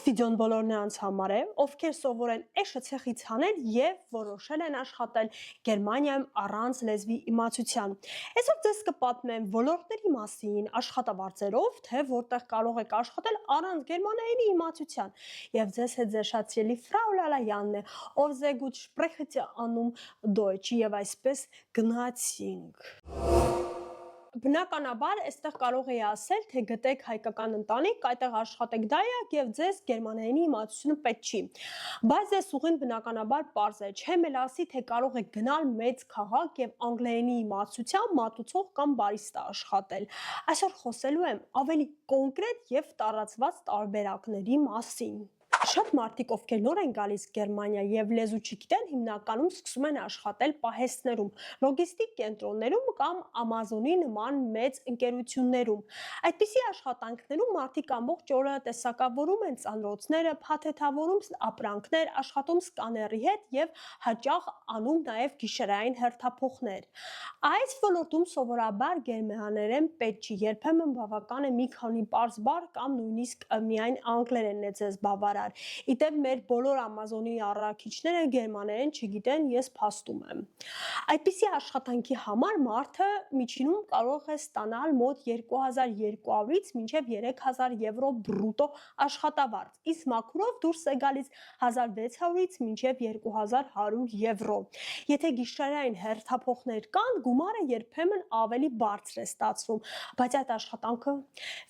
վիդեոն բոլոր նրանց համար է, ովքեր սովոր են էշը ցեխից հանել եւ որոշել են աշխատել Գերմանիայում առանց լեզվի իմացության։ Այսօր ձեզ կպատմեմ ոլորտների մասին, աշխատավարձերով, թե որտեղ կարող եք աշխատել առանց գերմաներենի իմացության։ Եվ ձեզ հետ ձեր շատ սիրելի Ֆրау Լալայանն է, ով sehr gut spricht անում Deutsch եւ այսպես գնացինք։ Բնականաբար, այստեղ կարող էի ասել, թե գտեք հայկական ընտանիք, այդտեղ աշխատեք դայակ եւ ձեզ գերմաներենի իմացությունը պետք չի։ Բայց այս ուղին բնականաբար պարզ է, չեմ էլ ասի, թե կարող եք գնալ մեծ քաղաք եւ անգլերենի իմացությամբ մատուցող կամ բարիստա աշխատել։ Այսօր խոսելու եմ ավելի կոնկրետ եւ տարածված տարբերակների մասին։ Շատ մարդիկ, ովքեր նոր են գալիս Գերմանիա եւ լեզու չգիտեն, հիմնականում սկսում են աշխատել պահեստներում, լոգիստիկ կենտրոններում կամ Amazon-ի նման մեծ ընկերություններում։ Այդպիսի աշխատանքներում մարդիկ ամբողջ օրը տեսակավորում են ծանրոցները, փաթեթավորում ապրանքներ, աշխատում սկաների հետ եւ հաճախ անում նաեւ գիշերային հերթափոխներ։ Այս ոլորտում սովորաբար գերմաներեն պետք չի, երբեմն բավական է մի քանի պարզ բառ կամ նույնիսկ միայն անգլերենն է ձեզ բավարար։ Իդեպ մեր բոլոր Amazon-ի առաքիչները գերմաներեն չգիտեն, ես փաստում եմ։ Այդպիսի աշխատանքի համար մարդը միջինում կարող է ստանալ մոտ 2200-ից մինչև 3000 եվրո բրուտո աշխատավարձ, իսկ մաքուրով դուրս է գալիս 1600-ից մինչև 2100 եվրո։ Եթե գիշերային հերթափոխներ կան, գումարը երբեմն ավելի բարձր է ստացվում, բայց այդ աշխատանքը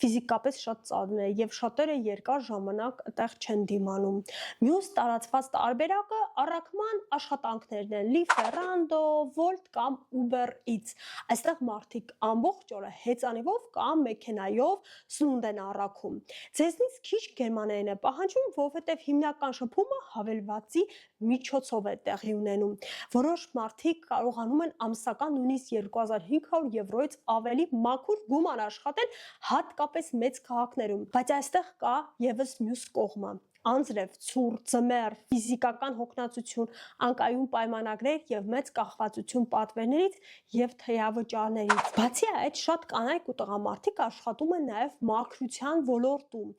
ֆիզիկապես շատ ծանր է եւ շատերը երկար ժամանակ այդտեղ չեն դիմանում։ Մյուս տարածված տարբերակը առաքման աշխատանքներն են՝ Lieferando, Wolt կամ Uber Eats։ Այստեղ մարդիկ ամբողջ օրը հեծանիվով կամ մեքենայով սնունդ են առաքում։ Ձեզնից քիչ գերմաներեն է պահանջում, որովհետև հիմնական շփումը հավելվածի միջոցով է տեղի ունենում։ Որոշ մարդիկ կարողանում են ամսական նույնիսկ 2500 եվրոից ավելի մաքուր գումար աշխատել, հատկապես մեծ քաղաքներում, բայց այստեղ կա եւս մյուս կողմը։ Անձրև, ցուր, ձմեռ, ֆիզիկական հոգնածություն, անկայուն պայմանագրեր եւ մեծ կախվածություն պատվերներից եւ թեյավճարներից։ Բացի այդ, շատ կանայք ու տղամարդիկ աշխատում են նաեւ մաքրության ոլորտում։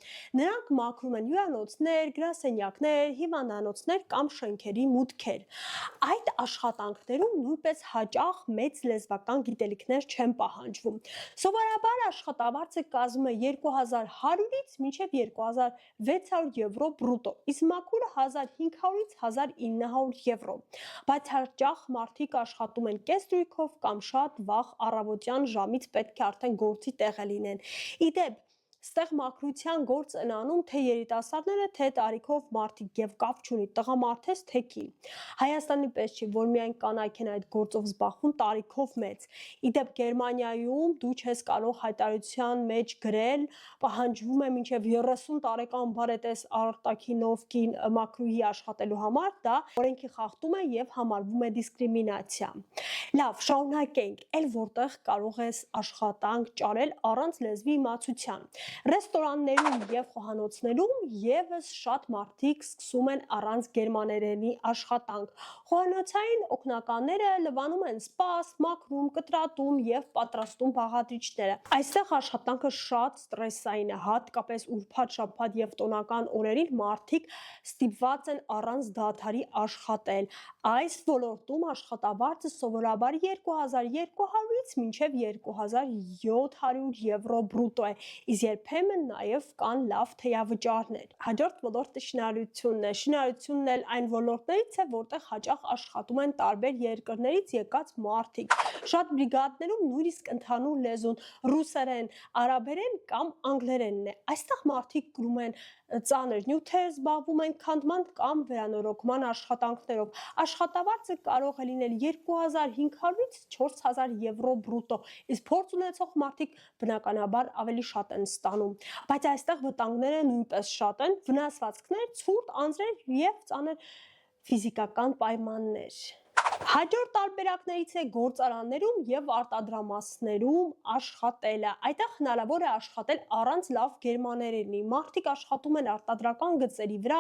Նրանք մաքրում են հյուրանոցներ, գրասենյակներ, հիվանդանոցներ կամ շենքերի մուտքեր։ Այդ աշխատանքներում նույնպես հաճախ մեծ լեզվական գիտելիքներ չեն պահանջվում։ Սովորաբար աշխատավարձը կազմում է 2100-ից մինչև 2600 եվրո բրուտո, իսկ մաքուրը 1500-ից 1900 եվրո։ Բայց հաճախ մարդիկ աշխատում են կեսդրույքով կամ շատ վաղ առավոտյան ժամից պետք է արդեն գործի տեղը լինեն։ Իդեպ Ստեղ մաքրության գործ են անում թե երիտասարդները, թե տարիքով մարդիկ եւ կապ չունի տղամարդես թե կին։ Հայաստանի պես չի, որ միայն կանայք են այդ գործով զբաղվում տարիքով մեծ։ Իդեպ Գերմանիայում դու չես կարող հայտարարության մեջ գրել, պահանջվում է մինչև 30 տարեկան բարետես արտաքինով կին մաքրուհի աշխատելու համար, դա օրենքի խախտում է եւ համարվում է դիսկրիմինացիա։ Լավ, շարունակենք, այլ որտեղ կարող ես աշխատանք ճարել առանց լեզվի իմացության։ Ռեստորաններում եւ խոհանոցներում եւս շատ մարդիկ սկսում են առանց գերմաներենի աշխատանք։ Խոհանոցային օգնականները լվանում են սպաս, մաքրում, կտրատում եւ պատրաստում բաղադրիչները։ Այստեղ աշխատանքը շատ ստրեսային է, հատկապես ուրբաթ, շաբաթ եւ տոնական օրերին մարդիկ ստիպված են առանց դադարի աշխատել։ Այս ոլորտում աշխատավարձը սովորաբար 2200-ից մինչև 2700 եվրո բրուտո է, իսկ երբեմն նաև կան լավ թեյավճարներ։ Հաջորդ ոլորտը շինարարությունն է։ Շինարարությունն էլ այն ոլորտներից է, որտեղ հաճախ աշխատում են տարբեր երկրներից եկած մարդիկ։ Շատ բրիգադներում նույնիսկ ընդհանուր լեզուն ռուսերեն, արաբերեն կամ անգլերենն է։ Այստեղ մարդիկ կրում են ծանր նյութեր, զբաղվում են քանդման կամ վերանորոգման աշխատանքներով։ Աշխատավարձը կարող է լինել 2500-ից 4000 եվրո բրուտո, իսկ փորձ ունեցող մարդիկ բնականաբար ավելի շատ են ստանում։ Բայց այստեղ վտանգները նույնպես շատ են, վնասվածքներ, ցուրտ անձրև եւ ծանր ֆիզիկական պայմաններ։ Հաջորդ տարբերակներից է գործարաններում եւ արտադրամասներում աշխատելը։ Այդտեղ հնարավոր է աշխատել առանց լավ գերմաներենի։ Մարդիկ աշխատում են արտադրական գծերի վրա,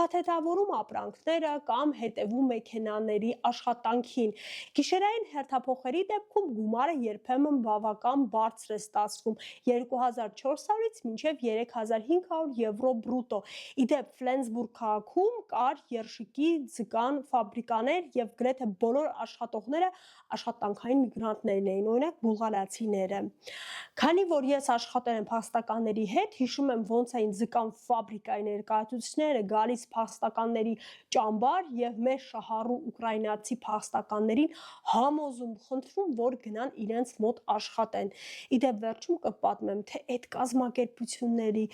փաթեթավորում ապրանքները կամ հետևում մեքենաների աշխատանքին։ Գիշերային հերթափոխերի դեպքում գումարը երբեմն բավական բարձր է ստացվում՝ 2400-ից մինչև 3500 եվրո բրուտո։ Իդեպ Ֆլենսբուրգ քաղաքում կար երշիկի ձկան ֆաբրիկաներ եւ գրեթե բոլոր աշխատողները աշխատանքային միգրանտներն էին, օրինակ բուլղարացիները։ Քանի որ ես աշխատել եմ փաստականների հետ, հիշում եմ ոնց էին ձկան ֆաբրիկայի ներկայացուցիչները գալիս փաստականների ճամբար եւ մեր շահառու ուկրաինացի փաստականներին համոզում, խնդրում, որ գնան իրենց մոտ աշխատեն։ Իդեպ վերջում կպատմեմ, թե այդ կազմակերպությունների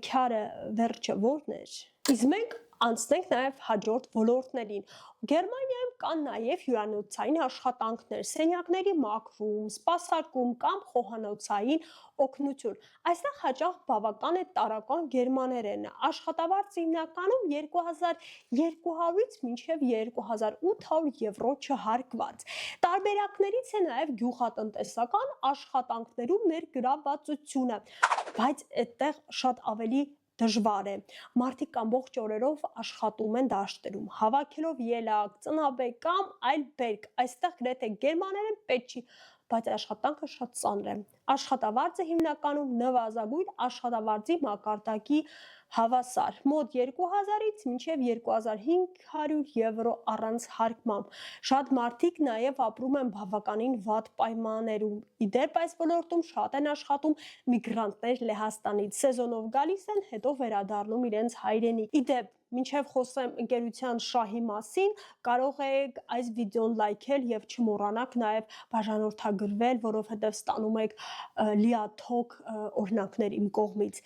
քյարը վերջը որն էր։ Իսկ մենք անցնենք նաև հաջորդ ոլորտներին։ Գերմանիայում կան նաև հյուրանոցային աշխատանքներ, սենյակների մաքրում, սպասարկում կամ խոհանոցային օգնություն։ Այստեղ հաճախ բավական է տարրական գերմաներենը։ Աշխատավարձը հիմնականում 2200-ից մինչև 2800 եվրո չհարկված։ Տարբերակներից է նաև գյուղատնտեսական աշխատանքներում ներգրավվածությունը, բայց այդտեղ շատ ավելի դժվար է։ Մարդիկ ամբողջ օրերով աշխատում են դաշտերում, հավաքելով ելակ, ծնաբեկ կամ այլ բերք։ Այստեղ գրեթե գերմաներեն պետք չի, բայց աշխատանքը շատ ծանր է։ Աշխատավարձը հիմնականում նվազագույն աշխատավարձի մակարդակի հավասար, մոտ 2000-ից մինչև 2500 եվրո առանց հարկմամբ։ Շատ մարդիկ նաև ապրում են բավականին վատ պայմաններում։ Իդեպ այս ոլորտում շատ են աշխատում միգրանտներ Լեհաստանից, սեզոնով գալիս են, հետո վերադառնում իրենց հայրենիք։ Իդեպ մինչև խոսեմ ընկերության շահի մասին, կարող եք այս վիդեոն լայքել եւ չմոռանաք նաեւ բաժանորդագրվել, որովհետեւ ստանում եք լիաթոք օրինակներ իմ կողմից։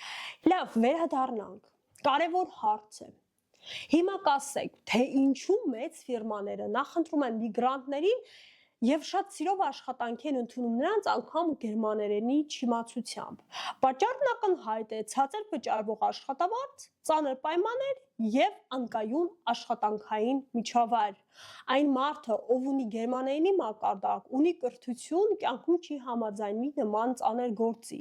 Լավ, վերադառնանք։ Կարևոր հարց է։ Հիմա կասեք, թե ինչու մեծ ֆիրմաները նախընտրում են միգրանտներին եւ շատ սիրով աշխատանքի են ընդունում նրանց անգամ գերմաներենի չիմացությամբ։ Պատճառն ակնհայտ է՝ ցածր վճարվող աշխատավարձ, ծանր պայմաններ եւ անկայուն աշխատանքային միջավայր։ Այն մարդը, ով ունի գերմաներենի մակարդակ, ունի կրթություն, կյանքում չի համաձայնվի նման ծանր գործի։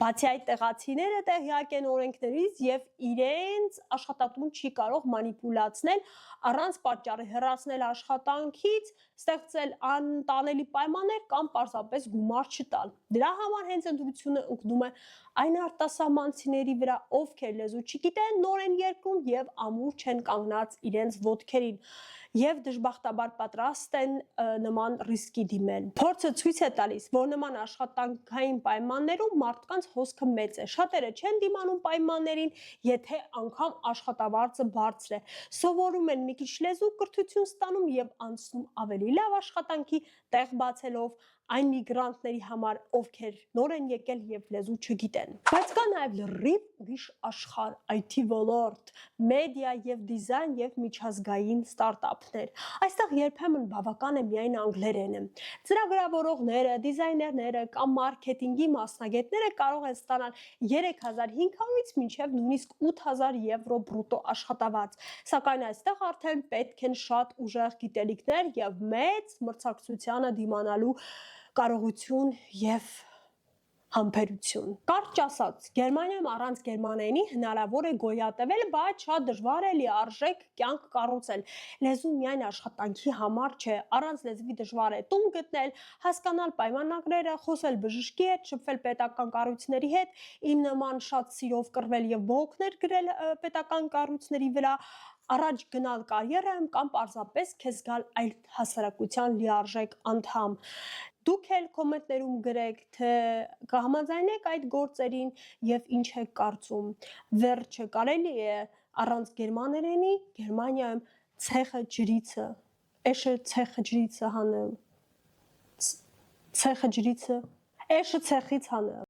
Բացի այդ, տեղացիները տեղյակ են օրենքներից եւ իրենց աշխատատուն չի կարող մանիպուլացնել առանց պատճառի հեռացնել աշխատանքից, ստեղծել անտանելի պայմաններ կամ պարզապես գումար չտալ։ Դրա համար հենց ընտրությունը ընկնում է այն արտասահմանցիների վրա, ովքեր լեզու չգիտեն, նոր են երկրում եւ ամուր չեն կանգնած իրենց ոտքերին եւ դժբախտաբար պատրաստ են նման ռիսկի դիմել։ Փորձը ցույց է տալիս, որ նման աշխատանքային պայմաններում մարդկանց հոսքը մեծ է։ Շատերը չեն դիմանում պայմաններին, եթե անգամ աշխատավարձը բարձր է։ Սովորում են մի քիչ լեզու կրթություն ստանում եւ անցնում ավելի լավ աշխատանքի տեղ բացելով այն միգրանտների համար, ովքեր նոր են եկել եւ լեզու չգիտեն։ Բայց կա նաեւ լրիվ ուրիշ աշխարհ, IT ոլորտ, մեդիա եւ դիզայն եւ միջազգային ստարտափներ։ Այստեղ երբեմն բավական է միայն անգլերենը։ Ծրագրավորողները, դիզայներները կամ մարքեթինգի մասնագետները կարող են ստանալ 3500-ից մինչև նույնիսկ 8000 եվրո բրուտո աշխատավարձ։ Սակայն այստեղ արդեն պետք են շատ ուժեղ գիտելիքներ եւ մեծ մրցակցությանը դիմանալու կարողություն եւ համբերություն։ Կարճ ասած, Գերմանիայում առանց գերմաներենի հնարավոր է գոյատևել, բայց շատ դժվար է լիարժեք կյանք կառուցել։ Լեզուն միայն աշխատանքի համար չէ, առանց լեզվի դժվար է տուն գտնել, հասկանալ պայմանագրերը, խոսել բժշկի հետ, շփվել պետական կառույցների հետ, իմ նման շատ սիրով կռվել եւ բողոքներ գրել պետական կառույցների վրա, առաջ գնալ կարիերայում կամ պարզապես քեզ գալ այլ հասարակության լիարժեք անդամ։ Դուք էլ կոմենտներում գրեք, թե կհամաձայնեք այդ գործերին եւ ինչ եք կարծում։ Վերջը կարելի է առանց գերմաներենի Գերմանիայում ցեխը ջրիցը, էշը ցեխը ջրիցը հանել, ցեխը ջրիցը, էշը ցեխից հանել։